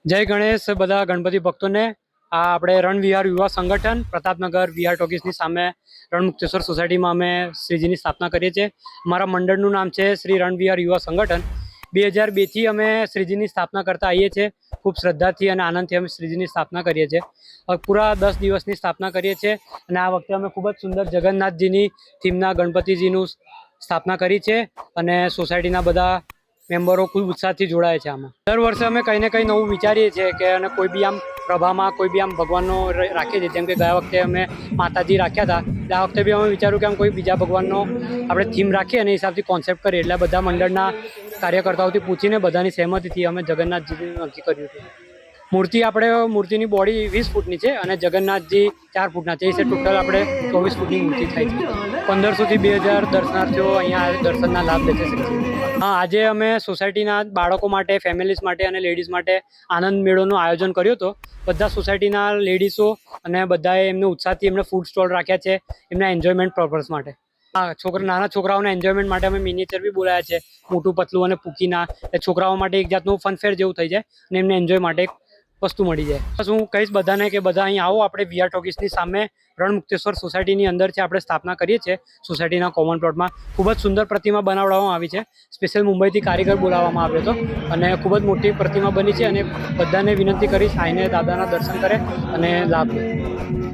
જય ગણેશ બધા ગણપતિ ભક્તોને। આ આપણે રણવિહાર યુવા સંગઠન પ્રતાપનગર વિહાર ટોકીસની સામે રણમુક્તેશ્વર સોસાયટીમાં અમે શ્રીજીની સ્થાપના કરીએ છીએ। અમારા મંડળનું નામ છે શ્રી રણવિહાર યુવા સંગઠન। 2002થી અમે શ્રીજીની સ્થાપના કરતા આવીએ છીએ। ખૂબ શ્રદ્ધાથી અને આનંદથી અમે શ્રીજીની સ્થાપના કરીએ છીએ। પૂરા 10 દિવસની સ્થાપના કરીએ છીએ અને આ વખતે અમે ખૂબ જ સુંદર જગન્નાથજીની થીમના ગણપતિજીનું સ્થાપના કરી છે અને સોસાયટીના બધા મેમ્બરો ખૂબ ઉત્સાહથી જોડાય છે। આમાં દર વર્ષે અમે કંઈ ને કંઈ નવું વિચારીએ છીએ કે અને કોઈ બી આમ પ્રભામાં કોઈ બી આમ ભગવાનનો રાખીએ છીએ। જેમ કે ગયા વખતે અમે માતાજી રાખ્યા હતા, એટલે આ વખતે બી અમે વિચાર્યું કે આમ કોઈ બીજા ભગવાનનો આપણે થીમ રાખીએ અને એ હિસાબથી કોન્સેપ્ટ કરીએ। એટલે બધા મંડળના કાર્યકર્તાઓથી પૂછીને બધાની સહેમતીથી અમે જગન્નાથજીનું નક્કી કર્યું હતું। મૂર્તિની બોડી 20 ફૂટની છે અને જગન્નાથજી 4 ફૂટના છે। એ ટોટલ આપણે 24 ફૂટની મૂર્તિ થાય છે। 1500થી 2000 દર્શનાર્થીઓ અહીંયા દર્શનના લાભ લે છે શ્રીજી। હા, આજે અમે સોસાયટીના બાળકો માટે, ફેમિલીઝ માટે અને લેડીઝ માટે આનંદ મેળોનું આયોજન કર્યું હતું। બધા સોસાયટીના લેડીઝો અને બધાએ એમને ઉત્સાહથી એમને ફૂડ સ્ટોલ રાખ્યા છે એમના એન્જોયમેન્ટ પર્પઝ માટે। હા, નાના છોકરાઓના એન્જોયમેન્ટ માટે અમે મિનિએચર બી બોલાયા છે, મોટું પતલું અને પૂકીના। એટલે છોકરાઓ માટે એક જાતનું ફનફેર જેવું થઈ જાય અને એમને એન્જોય માટે એક વસ્તુ મળી જાય। બસ હું કહીશ બધાને કે બધા અહીં આવો। આપણે વિહાર ટોકીસની સામે રણમુક્તેશ્વર સોસાયટીની અંદર છે, આપણે સ્થાપના કરીએ છીએ સોસાયટીના કોમન પ્લોટમાં। ખૂબ જ સુંદર પ્રતિમા બનાવવામાં આવી છે। સ્પેશિયલ મુંબઈથી કારીગર બોલાવવામાં આવ્યો હતો અને ખૂબ જ મોટી પ્રતિમા બની છે અને બધાને વિનંતી કરીશ આવીને દાદાના દર્શન કરે અને લાભ લે।